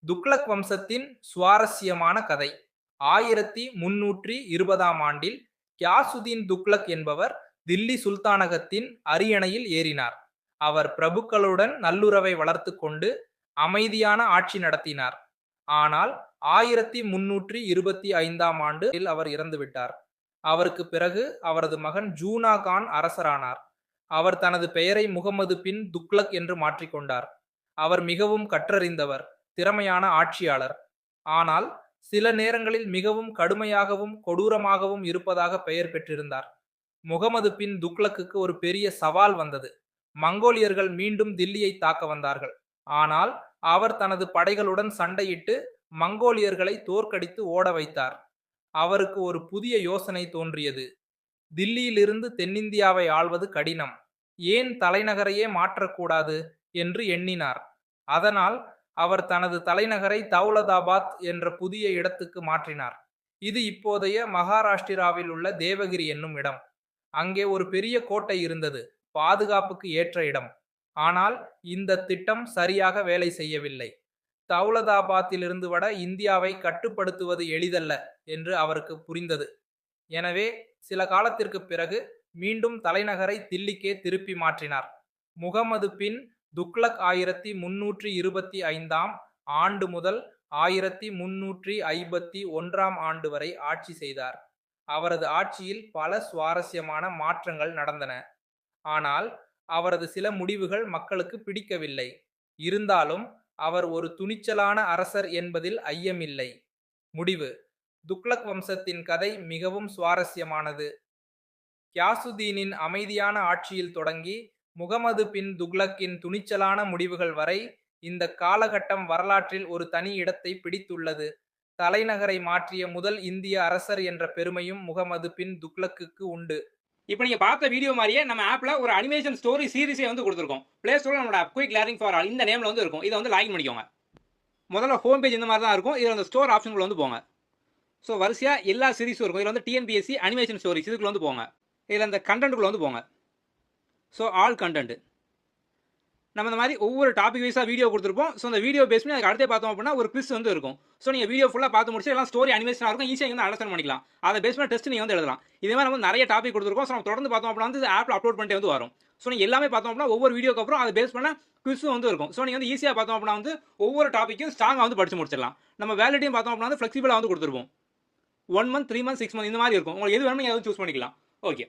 துக்ளக் வம்சத்தின் சுவாரஸ்யமான கதை. 1320ஆம் ஆண்டில் கியாசுதீன் துக்ளக் என்பவர் தில்லி சுல்தானகத்தின் அரியணையில் ஏறினார். அவர் பிரபுக்களுடன் நல்லுறவை வளர்த்துக் கொண்டு அமைதியான ஆட்சி நடத்தினார். ஆனால் 1325ஆம் ஆண்டில் அவர் இறந்துவிட்டார். அவருக்கு பிறகு அவரது மகன் ஜூனா கான் அரசரானார். அவர் தனது பெயரை முகமது பின் துக்ளக் என்று மாற்றிக்கொண்டார். அவர் மிகவும் கற்றறிந்தவர், திறமையான ஆட்சியாளர். ஆனால் சில நேரங்களில் மிகவும் கடுமையாகவும் கொடூரமாகவும் இருப்பதாக பெயர் பெற்றிருந்தார். முகமது பின் துக்ளக்குக்கு ஒரு பெரிய சவால் வந்தது. மங்கோலியர்கள் மீண்டும் தில்லியை தாக்க வந்தார்கள். ஆனால் அவர் தனது படைகளுடன் சண்டையிட்டு மங்கோலியர்களை தோற்கடித்து ஓட வைத்தார். அவருக்கு ஒரு புதிய யோசனை தோன்றியது. தில்லியிலிருந்து தென்னிந்தியாவை ஆள்வது கடினம், ஏன் தலைநகரையே மாற்றக்கூடாது என்று எண்ணினார். அதனால் அவர் தனது தலைநகரை தௌலதாபாத் என்ற புதிய இடத்துக்கு மாற்றினார். இது இப்போதைய மகாராஷ்டிராவில் உள்ள தேவகிரி என்னும் இடம். அங்கே ஒரு பெரிய கோட்டை இருந்தது, பாதுகாப்புக்கு ஏற்ற இடம். ஆனால் இந்த திட்டம் சரியாக வேலை செய்யவில்லை. தௌலதாபாத்திலிருந்து வட இந்தியாவை கட்டுப்படுத்துவது எளிதல்ல என்று அவருக்கு புரிந்தது. எனவே சில காலத்திற்கு பிறகு மீண்டும் தலைநகரை தில்லிக்கே திருப்பி மாற்றினார். முகமது பின் துக்ளக் 1325ஆம் ஆண்டு முதல் 1351ஆம் ஆண்டு வரை ஆட்சி செய்தார். அவரது ஆட்சியில் பல சுவாரஸ்யமான மாற்றங்கள் நடந்தன. ஆனால் அவரது சில முடிவுகள் மக்களுக்கு பிடிக்கவில்லை. இருந்தாலும் அவர் ஒரு துணிச்சலான அரசர் என்பதில் ஐயமில்லை. முடிவு: துக்ளக் வம்சத்தின் கதை மிகவும் சுவாரஸ்யமானது. கியாசுதீனின் அமைதியான ஆட்சியில் தொடங்கி முகமது பின் துக்ளக்கின் துணிச்சலான முடிவுகள் வரை இந்த காலகட்டம் வரலாற்றில் ஒரு தனி இடத்தை பிடித்துள்ளது. தலைநகரை மாற்றிய முதல் இந்திய அரசர் என்ற பெருமையும் முகமது பின் துக்ளக்குக்கு உண்டு. இப்போ நீங்க பார்த்த வீடியோ மாதிரியே நம்ம ஆப்ல ஒரு அனிமேஷன் ஸ்டோரி சீரிஸே வந்து கொடுத்துருக்கோம். பிளே ஸ்டோர்ல நம்மளோட குயிக் லேர்னிங் ஃபார் ஆல் இந்த நேம்ல வந்து இருக்கும். இதை வந்து லாகின் பண்ணிக்கோங்க. முதல்ல ஹோம் பேஜ் இந்த மாதிரி தான் இருக்கும். இதில் அந்த ஸ்டோர் ஆப்ஷனுக்குள்ள வந்து போங்க. ஸோ வரிசையாக எல்லா சீரிஸும் இருக்கும். இதில் வந்து டிஎன்பிஎஸ்சி அனிமேஷன் ஸ்டோரிஸ் இதுக்குள்ள வந்து போங்க. இதில் அந்த கண்டென்ட்டுக்குள்ள வந்து போங்க. ஸோ ஆல் கண்டென்ட் நம்ம இந்த மாதிரி ஒவ்வொரு டாபிக் வைஸாக வீடியோ கொடுத்துருப்போம். ஸோ அந்த வீடியோ பேஸ் பண்ணி அதுக்கு அடுத்தே பார்த்தோம் அப்படின்னா ஒரு குவிஸ் வந்து இருக்கும். ஸோ நீங்கள் வீடியோ ஃபுல்லாக பார்த்து முடிச்சு எல்லாம் ஸ்டோரி அனிமேஷனாக இருக்கும். ஈஸியாக வந்து அண்டர்ஸ்டாண்ட் பண்ணிக்கலாம். அதை பேஸ் பண்ணி டெஸ்ட் நீங்கள் வந்து எழுதலாம். இதே மாதிரி நம்ம நிறைய டாபிக் கொடுத்துருக்கோம். ஸோ நம்ம தொடர்ந்து பார்த்தோம் அப்படின்னா வந்து ஆப்பில் அப்லோட் பண்ணிட்டு வந்து வரும். ஸோ நீங்கள் எல்லாமே பார்த்தோம் அப்படின்னா ஒவ்வொரு வீடியோக்கு அப்புறம் அதை பேஸ் பண்ண குவிஸும் வந்து இருக்கும். ஸோ நீங்கள் வந்து ஈஸியாக பார்த்தோம் அப்படின்னா வந்து ஒவ்வொரு டாப்பிக்கும் ஸ்ட்ராங்காக வந்து படிச்சு முடிச்சிடலாம். நம்ம வேலிடியும் பார்த்தோம் அப்படின்னா வந்து ஃப்ளெக்சிபிளாக வந்து கொடுத்துருப்போம். 1 மந்த், 3 மந்த், 6 மந்த் இந்த மாதிரி இருக்கும். உங்களுக்கு எது வேணுமோ எதுவும் சூஸ் பண்ணிக்கலாம். ஓகே.